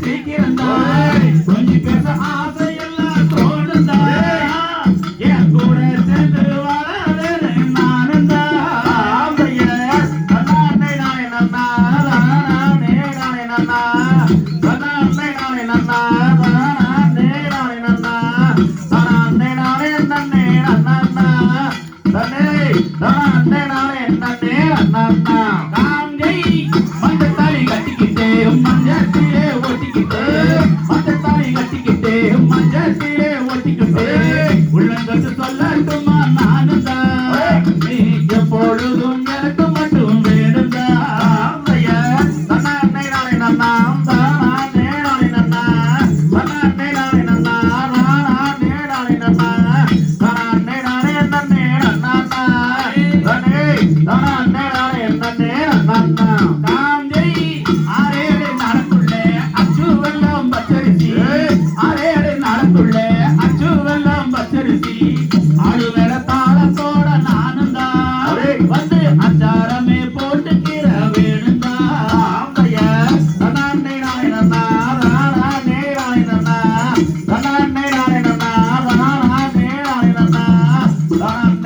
சீக்கிரம் தான் கொஞ்சம் பேச ஆசை எல்லாம் தோணுதா என் கூட சேர்ந்து வாழ நானும் தான் நானே நன்னா நானே நன்னா நானே நன்னா மஞ்சத்தாலி கட்டிக்கிட்டே மஞ்சத்திலே ஒட்டிக்கிட்டே மஞ்சத்தாலி கட்டிக்கிட்டே மஞ்சத்திலே ஒட்டிக்கிட்டே உள்ளங்கட்டு சொல்லட்டுமா நானும் தான் நீ எப்பொழுதும் எனக்கு மட்டும் வேணும் தான் நானே நன்னா நானே நன்னா நானே நன்னா நானே நன்னா வந்து அச்சாரமே போட்டுக்கிற வேணுந்தா நானே